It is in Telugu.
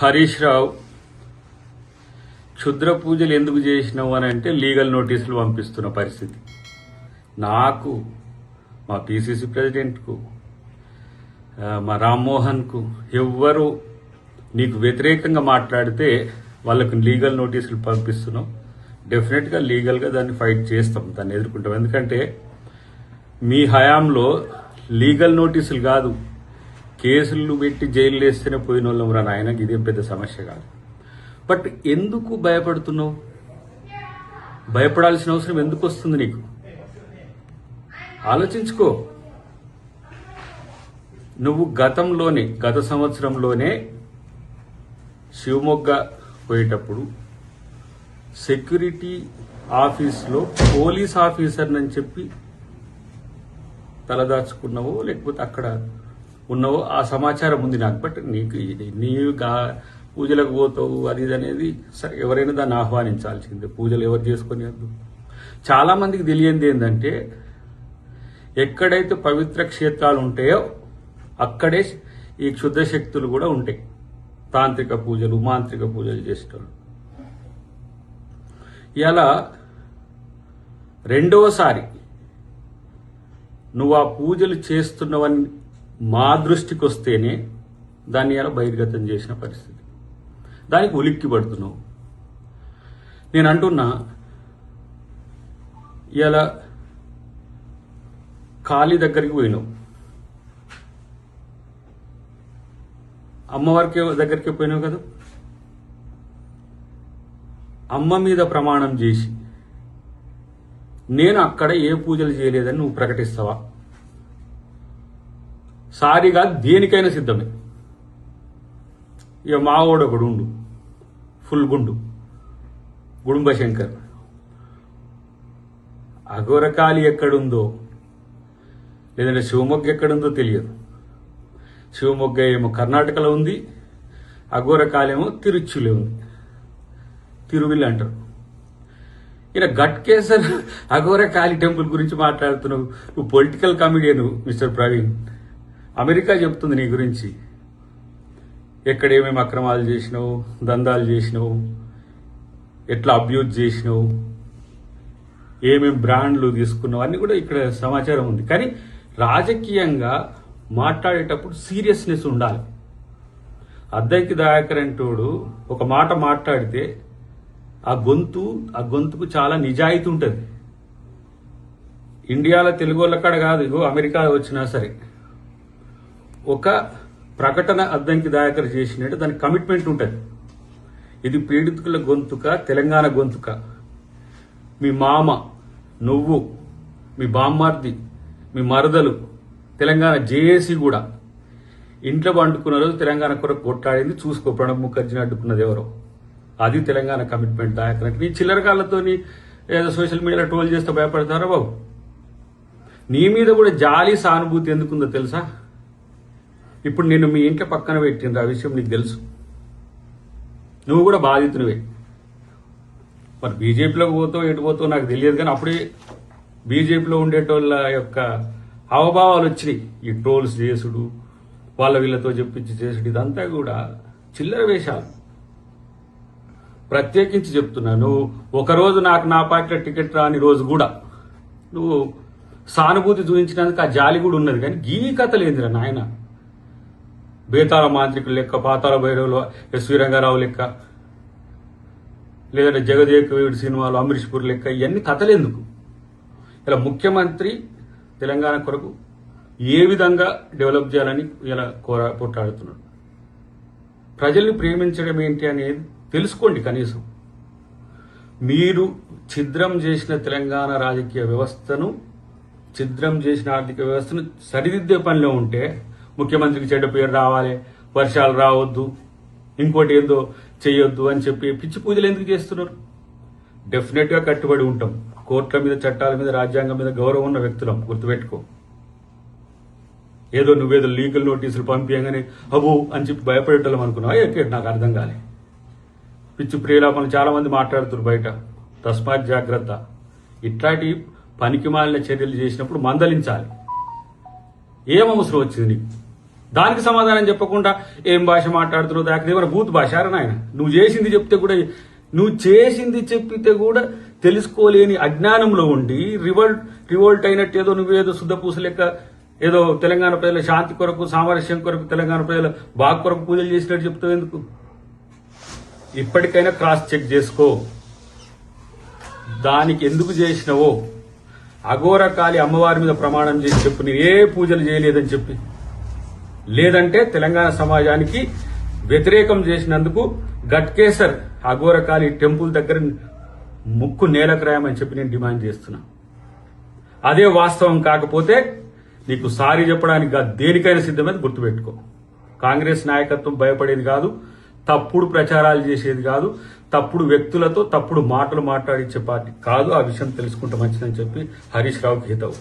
హరీష్ రావు క్షుద్ర పూజలు ఎందుకు చేసినావు అని అంటే లీగల్ నోటీసులు పంపిస్తున్న పరిస్థితి. నాకు, మా పిసిసి ప్రెసిడెంట్కు, మా రామ్మోహన్కు ఎవ్వరు నీకు వ్యతిరేకంగా మాట్లాడితే వాళ్ళకు లీగల్ నోటీసులు పంపిస్తున్నాం. డెఫినెట్గా లీగల్గా దాన్ని ఫైట్ చేస్తాం, దాన్ని ఎదుర్కొంటాం. ఎందుకంటే మీ హయాంలో లీగల్ నోటీసులు కాదు, కేసులు పెట్టి జైలు వేస్తేనే పోయిన వాళ్ళం రా నాయన, ఇదేం పెద్ద సమస్య కాదు. బట్ ఎందుకు భయపడుతున్నావు? భయపడాల్సిన అవసరం ఎందుకు వస్తుంది నీకు? ఆలోచించుకో. నువ్వు గత సంవత్సరంలోనే శివమొగ్గ పోయేటప్పుడు సెక్యూరిటీ ఆఫీస్లో పోలీస్ ఆఫీసర్ అని చెప్పి తలదాచుకున్నావో లేకపోతే అక్కడ ఉన్నావో ఆ సమాచారం ఉంది నాకు. బట్ నీవు పూజలకు పోతావు అది ఇది అనేది సరే, ఎవరైనా దాన్ని ఆహ్వానించాల్సిందే. పూజలు ఎవరు చేసుకుని చాలా మందికి తెలియంది ఏంటంటే ఎక్కడైతే పవిత్ర క్షేత్రాలు ఉంటాయో అక్కడే ఈ క్షుద్ర శక్తులు కూడా ఉంటాయి. తాంత్రిక పూజలు, మాంత్రిక పూజలు చేసేటోళ్ళు. ఇలా రెండవసారి నువ్వు ఆ పూజలు చేస్తున్నవని మా దృష్టికి వస్తేనే దాన్ని ఇలా బహిర్గతం చేసిన పరిస్థితి. దానికి ఉలిక్కి పడుతున్నావు. నేను అంటున్నా, ఇలా కాళీ దగ్గరికి పోయినావు, అమ్మవారికి దగ్గరికి పోయినావు కదా, అమ్మ మీద ప్రమాణం చేసి నేను అక్కడ ఏ పూజలు చేయలేదని నువ్వు ప్రకటిస్తావా? సారిగా దేనికైనా సిద్ధమే. ఇక మావోడు ఒకడు ఉండు, ఫుల్ గుండు, గుడుంబశంకర్. అఘోరకాళి ఎక్కడుందో లేదంటే శివమొగ్గ ఎక్కడుందో తెలియదు. శివమొగ్గ ఏమో కర్ణాటకలో ఉంది, అఘోరకాళి ఏమో తిరుచులో ఉంది. తిరువిల్ అంటారు. ఇలా గట్కేసర్ అఘోరకాళి టెంపుల్ గురించి మాట్లాడుతున్నావు. నువ్వు political comedian mister Praveen. America చెప్తుంది నీ గురించి, ఎక్కడ ఏమేమి అక్రమాలు చేసినావు, దందాలు చేసినావు, ఎట్లా అబ్యూజ్ చేసినావు, ఏమేమి బ్రాండ్లు తీసుకున్నావు అన్నీ కూడా ఇక్కడ సమాచారం ఉంది. కానీ రాజకీయంగా మాట్లాడేటప్పుడు సీరియస్నెస్ ఉండాలి. అద్దంకి దయాకర్ అంటోడు ఒక మాట మాట్లాడితే ఆ గొంతుకు చాలా నిజాయితీ ఉంటుంది. ఇండియాలో తెలుగు వాళ్ళ కాడ కాదు, ఇగో అమెరికా వచ్చినా సరే ఒక ప్రకటన అద్దంకి దయాకర్ చేసినట్టు దానికి కమిట్మెంట్ ఉంటుంది. ఇది పీడితుల గొంతుక, తెలంగాణ గొంతుక. మీ మామ, నువ్వు, మీ బామ్మార్ది, మీ మరదలు తెలంగాణ జేఏసీ కూడా ఇంట్లో పండుకున్న రోజు తెలంగాణ కొరకు కొట్లాడింది చూసుకో. ప్రణబ్ ముఖర్జీని అడ్డుకున్నది ఎవరో. అది తెలంగాణ కమిట్మెంట్. దయాకర్ నీ చిల్లరకాలతో ఏదో సోషల్ మీడియాలో ట్రోల్ చేస్తే భయపడతారా బాబు? నీ మీద కూడా జాలి, సానుభూతి ఎందుకుందో తెలుసా? ఇప్పుడు నేను మీ ఇంట్లో పక్కన పెట్టిండ్రు, ఆ విషయం నీకు తెలుసు. నువ్వు కూడా బాధితునివే. మరి బీజేపీలోకి పోతావు ఎటు పోతావు నాకు తెలియదు, కానీ అప్పుడే బీజేపీలో ఉండేటోళ్ళ యొక్క హావభావాలు వచ్చినాయి. ఈ ట్రోల్స్ చేసుడు, వాళ్ళ వీళ్ళతో చెప్పించి చేసుడు, ఇదంతా కూడా చిల్లర వేషాలు. ప్రత్యేకించి చెప్తున్నా, నువ్వు ఒకరోజు నాకు నా పార్టీలో టికెట్ రాని రోజు కూడా నువ్వు సానుభూతి చూపించినందుకు ఆ జాలి కూడా ఉన్నది. కానీ గీ కథలు ఏందిరా నాయన? బేతాళ మాంత్రికులు లెక్క, పాతాళ భైరవులు ఎస్వి రంగారావు లెక్క, లేదంటే జగదేకవీడు సినిమాలు అమరీష్ పూర్ లెక్క, ఇవన్నీ కథలు ఎందుకు? ఇలా ముఖ్యమంత్రి తెలంగాణ కొరకు ఏ విధంగా డెవలప్ చేయాలని ఇలా పోట్లాడుతున్నాడు. ప్రజల్ని ప్రేమించడం ఏంటి అనేది తెలుసుకోండి కనీసం. మీరు ఛిద్రం చేసిన తెలంగాణ రాజకీయ వ్యవస్థను, ఛిద్రం చేసిన ఆర్థిక వ్యవస్థను సరిదిద్దే పనిలో ఉంటే ముఖ్యమంత్రికి చెడ్డ పేరు రావాలి, వర్షాలు రావద్దు, ఇంకోటి ఏందో చేయొద్దు అని చెప్పి పిచ్చి పూజలు ఎందుకు చేస్తున్నారు? డెఫినెట్గా కట్టుబడి ఉంటాం. కోర్టుల మీద, చట్టాల మీద, రాజ్యాంగం మీద గౌరవం ఉన్న వ్యక్తులం, గుర్తుపెట్టుకో. ఏదో నువ్వేదో లీగల్ నోటీసులు పంపించగానే అబు అని చెప్పి భయపడేటోళ్ళం అనుకున్నావు. ఎక్కడ నాకు అర్థం కాలే. పిచ్చి ప్రియులాపనలు చాలా మంది మాట్లాడుతున్నారు బయట. తస్మాత్ జాగ్రత్త. ఇట్లాంటి పనికి మాలిన చర్యలు చేసినప్పుడు మందలించాలి. ఏం అవసరం వచ్చింది నీకు? దానికి సమాధానం చెప్పకుండా ఏం భాష మాట్లాడుతున్నావు దానికి ఏమైనా బూత్ భాష అరే నాయన నువ్వు చేసింది చెప్తే కూడా నువ్వు చేసింది చెప్పితే కూడా తెలుసుకోలేని అజ్ఞానంలో ఉండి రివోల్ట్ అయినట్టు ఏదో నువ్వేదో శుద్ధపూస లెక్క ఏదో తెలంగాణ ప్రజల శాంతి కొరకు సామరస్యం కొరకు తెలంగాణ ప్రజల బాగు కొరకు పూజలు చేసినట్టు చెప్తావు ఎందుకు? ఇప్పటికైనా క్రాస్ చెక్ చేసుకో. దానికి ఎందుకు చేసినవో అఘోరకాళి అమ్మవారి మీద ప్రమాణం చేసి చెప్పు నేను ఏ పూజలు చేయలేదని చెప్పి, లేదంటే తెలంగాణ సమాజానికి వ్యతిరేకం చేసినందుకు గట్కేసర్ అఘోరకాళి టెంపుల్ దగ్గర ముక్కు నేలకు రాయమని చెప్పి నేను డిమాండ్ చేస్తున్నా. అదే వాస్తవం కాకపోతే నీకు సారీ చెప్పడానికి దేనికైనా సిద్ధమైతే గుర్తుపెట్టుకో. కాంగ్రెస్ నాయకత్వం భయపడేది కాదు, తప్పుడు ప్రచారాలు చేసేది కాదు, తప్పుడు వ్యక్తులతో తప్పుడు మాటలు మాట్లాడించే పార్టీ కాదు. ఆ విషయం తెలుసుకుంటే మంచిదని చెప్పి హరీష్ రావుకి హితవు.